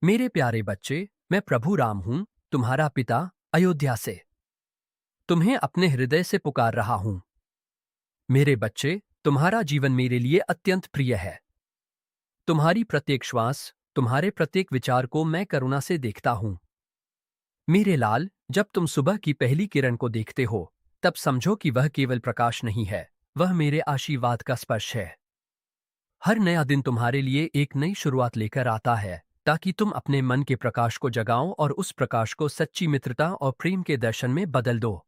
मेरे प्यारे बच्चे, मैं प्रभु राम हूं, तुम्हारा पिता, अयोध्या से। तुम्हें अपने हृदय से पुकार रहा हूं। मेरे बच्चे, तुम्हारा जीवन मेरे लिए अत्यंत प्रिय है। तुम्हारी प्रत्येक श्वास, तुम्हारे प्रत्येक विचार को मैं करुणा से देखता हूं। मेरे लाल, जब तुम सुबह की पहली किरण को देखते हो, तब समझो कि वह केवल प्रकाश नहीं है, वह मेरे आशीर्वाद का स्पर्श है। हर नया दिन तुम्हारे लिए एक नई शुरुआत लेकर आता है, ताकि तुम अपने मन के प्रकाश को जगाओ और उस प्रकाश को सच्ची मित्रता और प्रेम के दर्शन में बदल दो।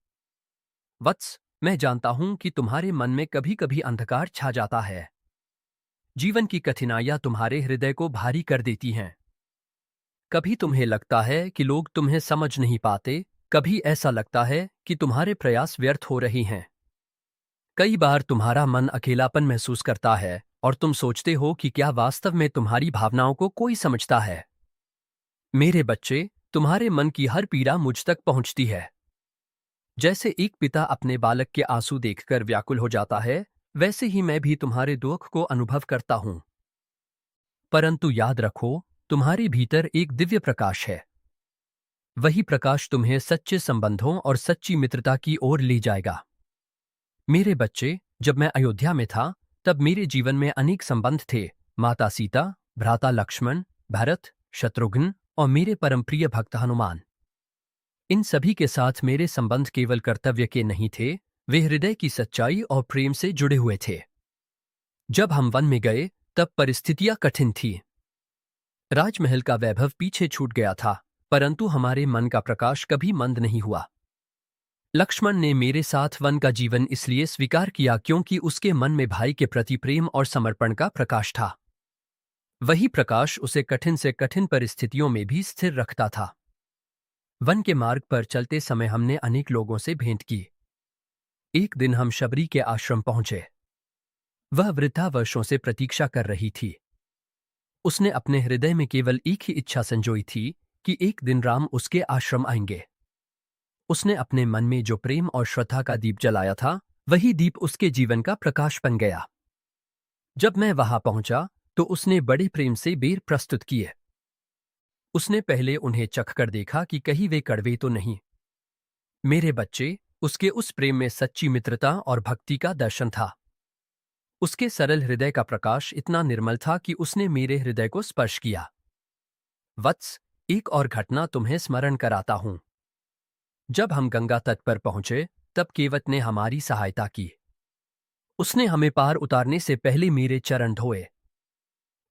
वत्स, मैं जानता हूं कि तुम्हारे मन में कभी कभी अंधकार छा जाता है। जीवन की कठिनाइयां तुम्हारे हृदय को भारी कर देती हैं। कभी तुम्हें लगता है कि लोग तुम्हें समझ नहीं पाते, कभी ऐसा लगता है कि तुम्हारे प्रयास व्यर्थ हो रही हैं। कई बार तुम्हारा मन अकेलापन महसूस करता है और तुम सोचते हो कि क्या वास्तव में तुम्हारी भावनाओं को कोई समझता है। मेरे बच्चे, तुम्हारे मन की हर पीड़ा मुझ तक पहुंचती है। जैसे एक पिता अपने बालक के आंसू देखकर व्याकुल हो जाता है, वैसे ही मैं भी तुम्हारे दुख को अनुभव करता हूं। परंतु याद रखो, तुम्हारे भीतर एक दिव्य प्रकाश है। वही प्रकाश तुम्हें सच्चे संबंधों और सच्ची मित्रता की ओर ले जाएगा। मेरे बच्चे, जब मैं अयोध्या में था, तब मेरे जीवन में अनेक संबंध थे। माता सीता, भ्राता लक्ष्मण, भरत, शत्रुघ्न और मेरे परमप्रिय भक्त हनुमान। इन सभी के साथ मेरे संबंध केवल कर्तव्य के नहीं थे, वे हृदय की सच्चाई और प्रेम से जुड़े हुए थे। जब हम वन में गए, तब परिस्थितियां कठिन थी। राजमहल का वैभव पीछे छूट गया था, परंतु हमारे मन का प्रकाश कभी मंद नहीं हुआ। लक्ष्मण ने मेरे साथ वन का जीवन इसलिए स्वीकार किया क्योंकि उसके मन में भाई के प्रति प्रेम और समर्पण का प्रकाश था। वही प्रकाश उसे कठिन से कठिन परिस्थितियों में भी स्थिर रखता था। वन के मार्ग पर चलते समय हमने अनेक लोगों से भेंट की। एक दिन हम शबरी के आश्रम पहुंचे। वह वृद्धा वर्षों से प्रतीक्षा कर रही थी। उसने अपने हृदय में केवल एक ही इच्छा संजोई थी कि एक दिन राम उसके आश्रम आएंगे। उसने अपने मन में जो प्रेम और श्रद्धा का दीप जलाया था, वही दीप उसके जीवन का प्रकाश बन गया। जब मैं वहां पहुंचा, तो उसने बड़े प्रेम से बेर प्रस्तुत किए। उसने पहले उन्हें चखकर देखा कि कहीं वे कड़वे तो नहीं। मेरे बच्चे, उसके उस प्रेम में सच्ची मित्रता और भक्ति का दर्शन था। उसके सरल हृदय का प्रकाश इतना निर्मल था कि उसने मेरे हृदय को स्पर्श किया। वत्स, एक और घटना तुम्हें स्मरण कराता हूं। जब हम गंगा तट पर पहुंचे, तब केवट ने हमारी सहायता की। उसने हमें पार उतारने से पहले मेरे चरण धोए।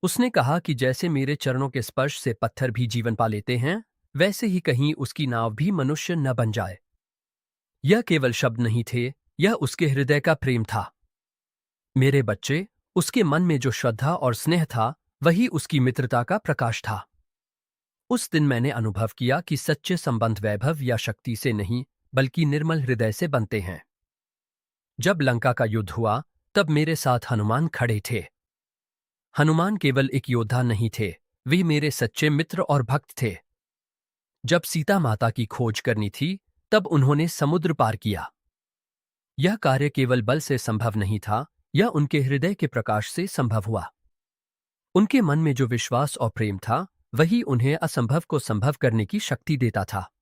उसने कहा कि जैसे मेरे चरणों के स्पर्श से पत्थर भी जीवन पा लेते हैं, वैसे ही कहीं उसकी नाव भी मनुष्य न बन जाए। यह केवल शब्द नहीं थे, यह उसके हृदय का प्रेम था। मेरे बच्चे, उसके मन में जो श्रद्धा और स्नेह था, वही उसकी मित्रता का प्रकाश था। उस दिन मैंने अनुभव किया कि सच्चे संबंध वैभव या शक्ति से नहीं, बल्कि निर्मल हृदय से बनते हैं। जब लंका का युद्ध हुआ, तब मेरे साथ हनुमान खड़े थे। हनुमान केवल एक योद्धा नहीं थे, वे मेरे सच्चे मित्र और भक्त थे। जब सीता माता की खोज करनी थी, तब उन्होंने समुद्र पार किया। यह कार्य केवल बल से संभव नहीं था, यह उनके हृदय के प्रकाश से संभव हुआ। उनके मन में जो विश्वास और प्रेम था, वही उन्हें असंभव को संभव करने की शक्ति देता था।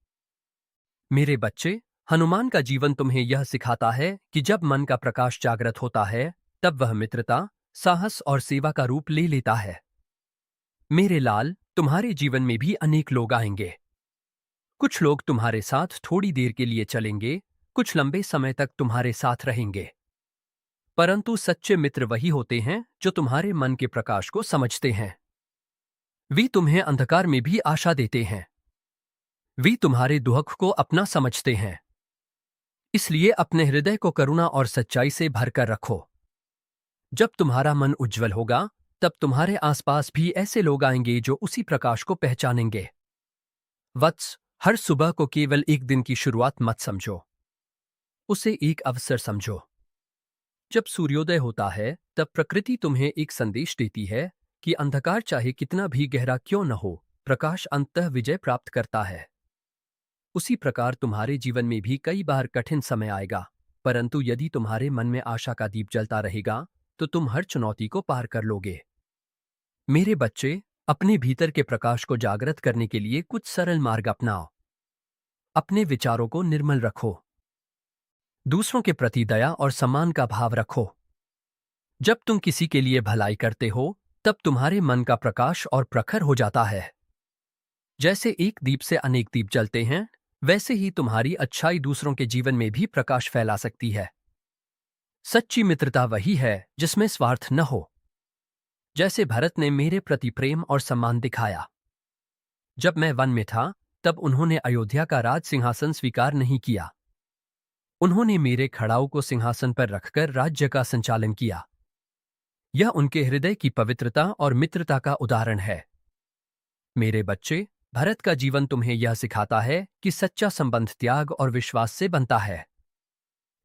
मेरे बच्चे, हनुमान का जीवन तुम्हें यह सिखाता है कि जब मन का प्रकाश जागृत होता है, तब वह मित्रता, साहस और सेवा का रूप ले लेता है। मेरे लाल, तुम्हारे जीवन में भी अनेक लोग आएंगे। कुछ लोग तुम्हारे साथ थोड़ी देर के लिए चलेंगे, कुछ लंबे समय तक तुम्हारे साथ रहेंगे। परंतु सच्चे मित्र वही होते हैं जो तुम्हारे मन के प्रकाश को समझते हैं। वे तुम्हें अंधकार में भी आशा देते हैं। वे तुम्हारे दुख को अपना समझते हैं। इसलिए अपने हृदय को करुणा और सच्चाई से भरकर रखो। जब तुम्हारा मन उज्जवल होगा, तब तुम्हारे आसपास भी ऐसे लोग आएंगे जो उसी प्रकाश को पहचानेंगे। वत्स, हर सुबह को केवल एक दिन की शुरुआत मत समझो, उसे एक अवसर समझो। जब सूर्योदय होता है, तब प्रकृति तुम्हें एक संदेश देती है कि अंधकार चाहे कितना भी गहरा क्यों न हो, प्रकाश अंततः विजय प्राप्त करता है। उसी प्रकार तुम्हारे जीवन में भी कई बार कठिन समय आएगा, परंतु यदि तुम्हारे मन में आशा का दीप जलता रहेगा, तो तुम हर चुनौती को पार कर लोगे। मेरे बच्चे, अपने भीतर के प्रकाश को जागृत करने के लिए कुछ सरल मार्ग अपनाओ। अपने विचारों को निर्मल रखो। दूसरों के प्रति दया और सम्मान का भाव रखो। जब तुम किसी के लिए भलाई करते हो, तब तुम्हारे मन का प्रकाश और प्रखर हो जाता है। जैसे एक दीप से अनेक दीप जलते हैं, वैसे ही तुम्हारी अच्छाई दूसरों के जीवन में भी प्रकाश फैला सकती है। सच्ची मित्रता वही है जिसमें स्वार्थ न हो। जैसे भरत ने मेरे प्रति प्रेम और सम्मान दिखाया। जब मैं वन में था, तब उन्होंने अयोध्या का राज सिंहासन स्वीकार नहीं किया। उन्होंने मेरे खड़ाऊ को सिंहासन पर रखकर राज्य का संचालन किया। यह उनके हृदय की पवित्रता और मित्रता का उदाहरण है। मेरे बच्चे, भरत का जीवन तुम्हें यह सिखाता है कि सच्चा संबंध त्याग और विश्वास से बनता है।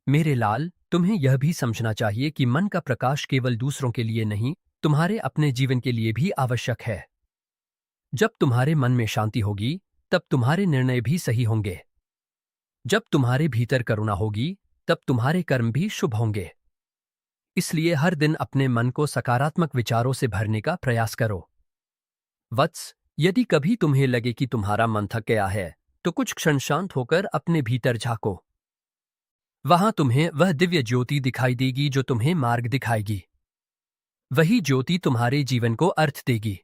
मेरे लाल, तुम्हें यह भी समझना चाहिए कि मन का प्रकाश केवल दूसरों के लिए नहीं, तुम्हारे अपने जीवन के लिए भी आवश्यक है। जब तुम्हारे मन में शांति होगी, तब तुम्हारे निर्णय भी सही होंगे। जब तुम्हारे भीतर करुणा होगी, तब तुम्हारे कर्म भी शुभ होंगे। इसलिए हर दिन अपने मन को सकारात्मक विचारों से भरने का प्रयास करो। वत्स, यदि कभी तुम्हें लगे कि तुम्हारा मन थक गया है, तो कुछ क्षण शांत होकर अपने भीतर झांको। वहां तुम्हें वह दिव्य ज्योति दिखाई देगी जो तुम्हें मार्ग दिखाएगी। वही ज्योति तुम्हारे जीवन को अर्थ देगी।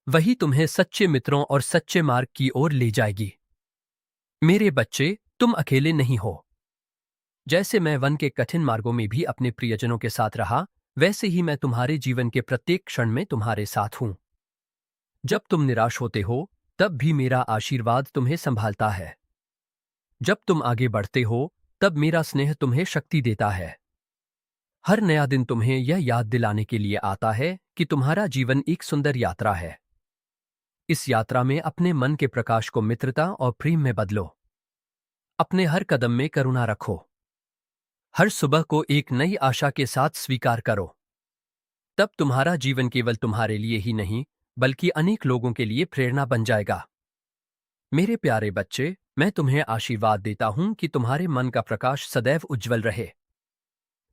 वही तुम्हें सच्चे मित्रों और सच्चे मार्ग की ओर ले जाएगी। मेरे बच्चे, तुम अकेले नहीं हो। जैसे मैं वन के कठिन मार्गों में भी अपने प्रियजनों के साथ रहा, वैसे ही मैं तुम्हारे जीवन के प्रत्येक क्षण में तुम्हारे साथ हूं। जब तुम निराश होते हो, तब भी मेरा आशीर्वाद तुम्हें संभालता है। जब तुम आगे बढ़ते हो, तब मेरा स्नेह तुम्हें शक्ति देता है। हर नया दिन तुम्हें यह याद दिलाने के लिए आता है कि तुम्हारा जीवन एक सुंदर यात्रा है। इस यात्रा में अपने मन के प्रकाश को मित्रता और प्रेम में बदलो। अपने हर कदम में करुणा रखो। हर सुबह को एक नई आशा के साथ स्वीकार करो। तब तुम्हारा जीवन केवल तुम्हारे लिए ही नहीं, बल्कि अनेक लोगों के लिए प्रेरणा बन जाएगा। मेरे प्यारे बच्चे, मैं तुम्हें आशीर्वाद देता हूं कि तुम्हारे मन का प्रकाश सदैव उज्जवल रहे।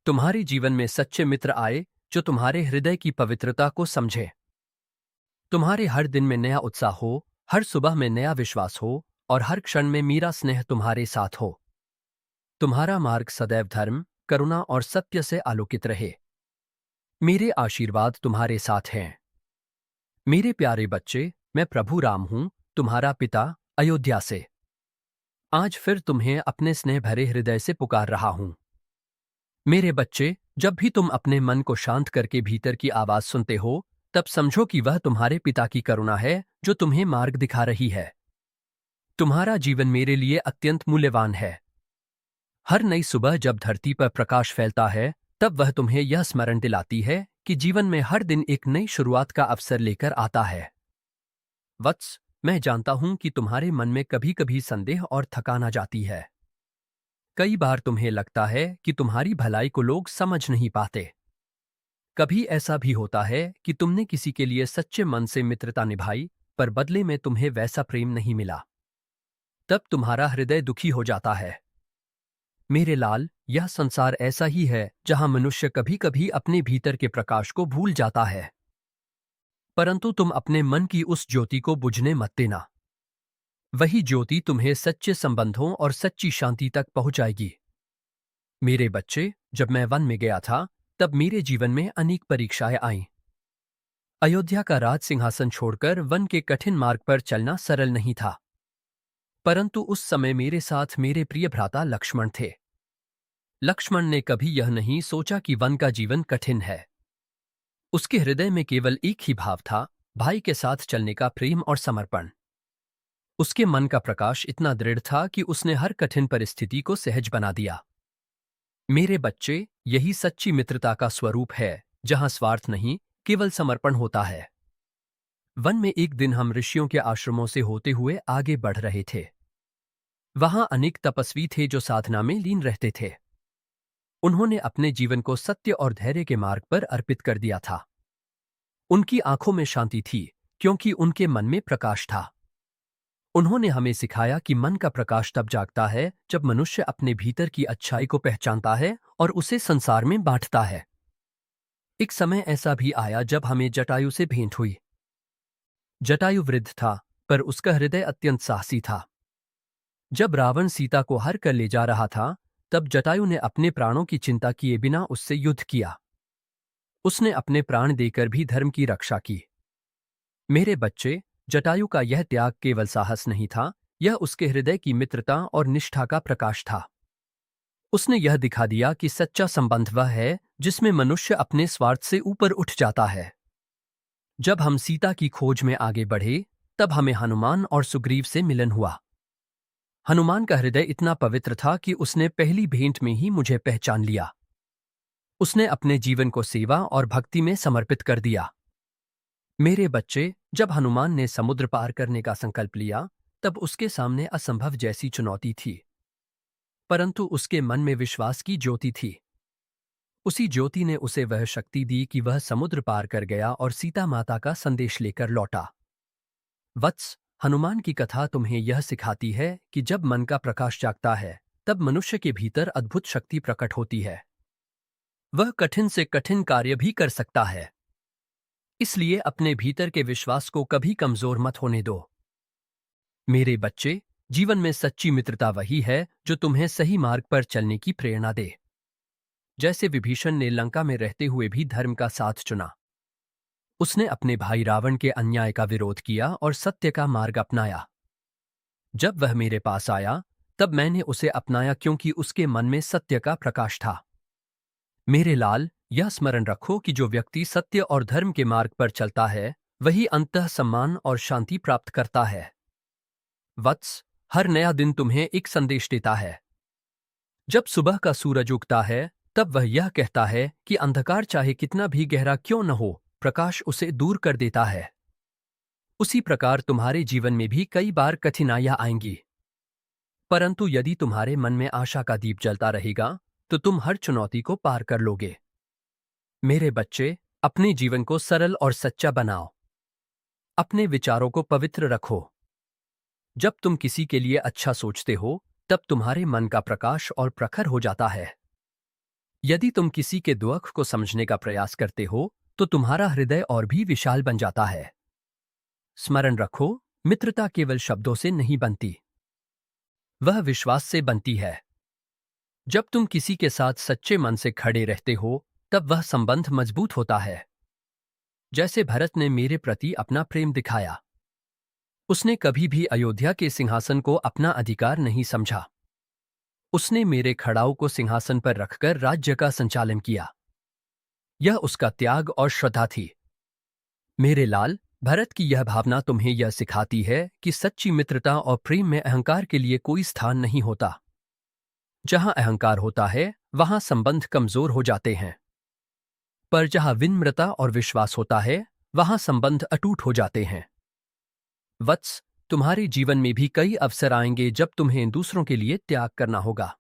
तुम्हारे जीवन में सच्चे मित्र आए जो तुम्हारे हृदय की पवित्रता को समझे। तुम्हारे हर दिन में नया उत्साह हो, हर सुबह में नया विश्वास हो और हर क्षण में मेरा स्नेह तुम्हारे साथ हो। तुम्हारा मार्ग सदैव धर्म, करुणा और सत्य से आलोकित रहे। मेरे आशीर्वाद तुम्हारे साथ हैं। मेरे प्यारे बच्चे, मैं प्रभु राम हूं, तुम्हारा पिता, अयोध्या से। आज फिर तुम्हें अपने स्नेह भरे हृदय से पुकार रहा हूं। मेरे बच्चे, जब भी तुम अपने मन को शांत करके भीतर की आवाज सुनते हो, तब समझो कि वह तुम्हारे पिता की करुणा है जो तुम्हें मार्ग दिखा रही है। तुम्हारा जीवन मेरे लिए अत्यंत मूल्यवान है। हर नई सुबह जब धरती पर प्रकाश फैलता है, तब वह तुम्हें यह स्मरण दिलाती है कि जीवन में हर दिन एक नई शुरुआत का अवसर लेकर आता है। वत्स, मैं जानता हूं कि तुम्हारे मन में कभी कभी संदेह और थकान आ जाती है। कई बार तुम्हें लगता है कि तुम्हारी भलाई को लोग समझ नहीं पाते। कभी ऐसा भी होता है कि तुमने किसी के लिए सच्चे मन से मित्रता निभाई, पर बदले में तुम्हें वैसा प्रेम नहीं मिला। तब तुम्हारा हृदय दुखी हो जाता है। मेरे लाल, यह संसार ऐसा ही है जहां मनुष्य कभी कभी अपने भीतर के प्रकाश को भूल जाता है। परंतु तुम अपने मन की उस ज्योति को बुझने मत देना। वही ज्योति तुम्हें सच्चे संबंधों और सच्ची शांति तक पहुंचाएगी। मेरे बच्चे, जब मैं वन में गया था, तब मेरे जीवन में अनेक परीक्षाएं आईं। अयोध्या का राज सिंहासन छोड़कर वन के कठिन मार्ग पर चलना सरल नहीं था। परंतु उस समय मेरे साथ मेरे प्रिय भ्राता लक्ष्मण थे। लक्ष्मण ने कभी यह नहीं सोचा कि वन का जीवन कठिन है। उसके हृदय में केवल एक ही भाव था, भाई के साथ चलने का प्रेम और समर्पण। उसके मन का प्रकाश इतना दृढ़ था कि उसने हर कठिन परिस्थिति को सहज बना दिया। मेरे बच्चे, यही सच्ची मित्रता का स्वरूप है, जहां स्वार्थ नहीं, केवल समर्पण होता है। वन में एक दिन हम ऋषियों के आश्रमों से होते हुए आगे बढ़ रहे थे। वहां अनेक तपस्वी थे जो साधना में लीन रहते थे। उन्होंने अपने जीवन को सत्य और धैर्य के मार्ग पर अर्पित कर दिया था। उनकी आंखों में शांति थी, क्योंकि उनके मन में प्रकाश था। उन्होंने हमें सिखाया कि मन का प्रकाश तब जागता है जब मनुष्य अपने भीतर की अच्छाई को पहचानता है और उसे संसार में बांटता है। एक समय ऐसा भी आया जब हमें जटायु से भेंट हुई। जटायु वृद्ध था, पर उसका हृदय अत्यंत साहसी था। जब रावण सीता को हर कर ले जा रहा था, तब जटायु ने अपने प्राणों की चिंता किए बिना उससे युद्ध किया। उसने अपने प्राण देकर भी धर्म की रक्षा की। मेरे बच्चे, जटायु का यह त्याग केवल साहस नहीं था, यह उसके हृदय की मित्रता और निष्ठा का प्रकाश था। उसने यह दिखा दिया कि सच्चा संबंध वह है जिसमें मनुष्य अपने स्वार्थ से ऊपर उठ जाता है। जब हम सीता की खोज में आगे बढ़े, तब हमें हनुमान और सुग्रीव से मिलन हुआ। हनुमान का हृदय इतना पवित्र था कि उसने पहली भेंट में ही मुझे पहचान लिया। उसने अपने जीवन को सेवा और भक्ति में समर्पित कर दिया। मेरे बच्चे, जब हनुमान ने समुद्र पार करने का संकल्प लिया, तब उसके सामने असंभव जैसी चुनौती थी, परंतु उसके मन में विश्वास की ज्योति थी। उसी ज्योति ने उसे वह शक्ति दी कि वह समुद्र पार कर गया और सीता माता का संदेश लेकर लौटा। वत्स, हनुमान की कथा तुम्हें यह सिखाती है कि जब मन का प्रकाश जागता है, तब मनुष्य के भीतर अद्भुत शक्ति प्रकट होती है। वह कठिन से कठिन कार्य भी कर सकता है। इसलिए अपने भीतर के विश्वास को कभी कमजोर मत होने दो। मेरे बच्चे, जीवन में सच्ची मित्रता वही है जो तुम्हें सही मार्ग पर चलने की प्रेरणा दे। जैसे विभीषण ने लंका में रहते हुए भी धर्म का साथ चुना। उसने अपने भाई रावण के अन्याय का विरोध किया और सत्य का मार्ग अपनाया। जब वह मेरे पास आया, तब मैंने उसे अपनाया क्योंकि उसके मन में सत्य का प्रकाश था। मेरे लाल, यह स्मरण रखो कि जो व्यक्ति सत्य और धर्म के मार्ग पर चलता है, वही अंततः सम्मान और शांति प्राप्त करता है। वत्स, हर नया दिन तुम्हें एक संदेश देता है। जब सुबह का सूरज उगता है, तब वह यह कहता है कि अंधकार चाहे कितना भी गहरा क्यों न हो, प्रकाश उसे दूर कर देता है। उसी प्रकार तुम्हारे जीवन में भी कई बार कठिनाइयां आएंगी, परंतु यदि तुम्हारे मन में आशा का दीप जलता रहेगा, तो तुम हर चुनौती को पार कर लोगे। मेरे बच्चे, अपने जीवन को सरल और सच्चा बनाओ। अपने विचारों को पवित्र रखो। जब तुम किसी के लिए अच्छा सोचते हो, तब तुम्हारे मन का प्रकाश और प्रखर हो जाता है। यदि तुम किसी के दुख को समझने का प्रयास करते हो, तो तुम्हारा हृदय और भी विशाल बन जाता है। स्मरण रखो, मित्रता केवल शब्दों से नहीं बनती, वह विश्वास से बनती है। जब तुम किसी के साथ सच्चे मन से खड़े रहते हो, तब वह संबंध मजबूत होता है। जैसे भरत ने मेरे प्रति अपना प्रेम दिखाया। उसने कभी भी अयोध्या के सिंहासन को अपना अधिकार नहीं समझा। उसने मेरे खड़ाऊ को सिंहासन पर रखकर राज्य का संचालन किया। यह उसका त्याग और श्रद्धा थी। मेरे लाल, भरत की यह भावना तुम्हें यह सिखाती है कि सच्ची मित्रता और प्रेम में अहंकार के लिए कोई स्थान नहीं होता। जहां अहंकार होता है, वहां संबंध कमजोर हो जाते हैं, पर जहां विनम्रता और विश्वास होता है, वहां संबंध अटूट हो जाते हैं। वत्स, तुम्हारे जीवन में भी कई अवसर आएंगे जब तुम्हें दूसरों के लिए त्याग करना होगा।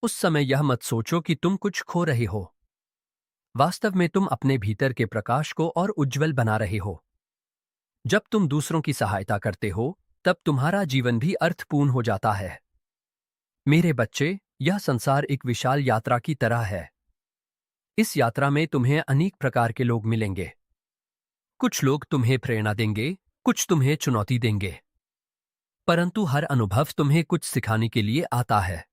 उस समय यह मत सोचो कि तुम कुछ खो रहे हो। वास्तव में तुम अपने भीतर के प्रकाश को और उज्जवल बना रहे हो। जब तुम दूसरों की सहायता करते हो, तब तुम्हारा जीवन भी अर्थपूर्ण हो जाता है। मेरे बच्चे, यह संसार एक विशाल यात्रा की तरह है। इस यात्रा में तुम्हें अनेक प्रकार के लोग मिलेंगे। कुछ लोग तुम्हें प्रेरणा देंगे, कुछ तुम्हें चुनौती देंगे, परंतु हर अनुभव तुम्हें कुछ सिखाने के लिए आता है।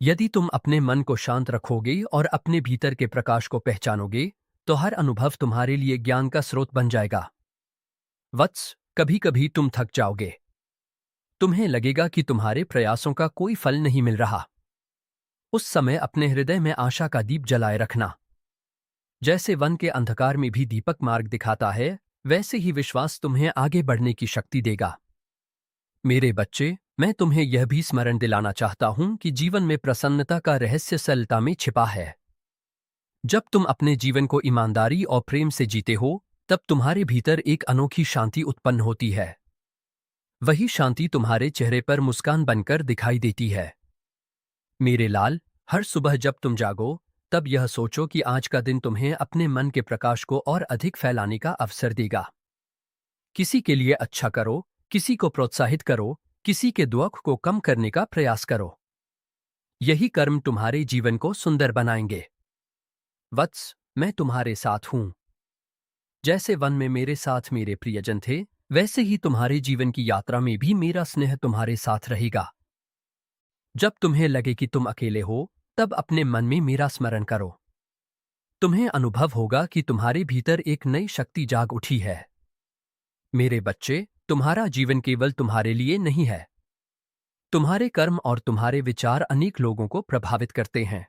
यदि तुम अपने मन को शांत रखोगे और अपने भीतर के प्रकाश को पहचानोगे, तो हर अनुभव तुम्हारे लिए ज्ञान का स्रोत बन जाएगा। वत्स, कभी कभी तुम थक जाओगे। तुम्हें लगेगा कि तुम्हारे प्रयासों का कोई फल नहीं मिल रहा। उस समय अपने हृदय में आशा का दीप जलाए रखना। जैसे वन के अंधकार में भी दीपक मार्ग दिखाता है, वैसे ही विश्वास तुम्हें आगे बढ़ने की शक्ति देगा। मेरे बच्चे, मैं तुम्हें यह भी स्मरण दिलाना चाहता हूं कि जीवन में प्रसन्नता का रहस्य सरलता में छिपा है। जब तुम अपने जीवन को ईमानदारी और प्रेम से जीते हो, तब तुम्हारे भीतर एक अनोखी शांति उत्पन्न होती है। वही शांति तुम्हारे चेहरे पर मुस्कान बनकर दिखाई देती है। मेरे लाल, हर सुबह जब तुम जागो, तब यह सोचो कि आज का दिन तुम्हें अपने मन के प्रकाश को और अधिक फैलाने का अवसर देगा। किसी के लिए अच्छा करो, किसी को प्रोत्साहित करो, किसी के दुख को कम करने का प्रयास करो। यही कर्म तुम्हारे जीवन को सुंदर बनाएंगे। वत्स, मैं तुम्हारे साथ हूं। जैसे वन में मेरे साथ मेरे प्रियजन थे, वैसे ही तुम्हारे जीवन की यात्रा में भी मेरा स्नेह तुम्हारे साथ रहेगा। जब तुम्हें लगे कि तुम अकेले हो, तब अपने मन में मेरा स्मरण करो। तुम्हें अनुभव होगा कि तुम्हारे भीतर एक नई शक्ति जाग उठी है। मेरे बच्चे, तुम्हारा जीवन केवल तुम्हारे लिए नहीं है। तुम्हारे कर्म और तुम्हारे विचार अनेक लोगों को प्रभावित करते हैं।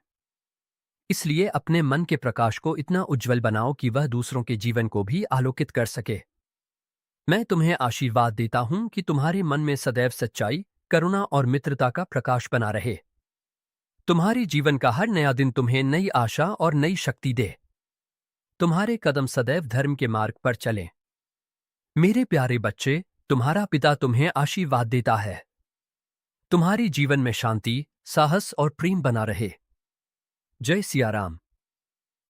इसलिए अपने मन के प्रकाश को इतना उज्जवल बनाओ कि वह दूसरों के जीवन को भी आलोकित कर सके। मैं तुम्हें आशीर्वाद देता हूं कि तुम्हारे मन में सदैव सच्चाई, करुणा और मित्रता का प्रकाश बना रहे। तुम्हारे जीवन का हर नया दिन तुम्हें नई आशा और नई शक्ति दे। तुम्हारे कदम सदैव धर्म के मार्ग पर चलें। मेरे प्यारे बच्चे, तुम्हारा पिता तुम्हें आशीर्वाद देता है। तुम्हारे जीवन में शांति, साहस और प्रेम बना रहे। जय सिया राम।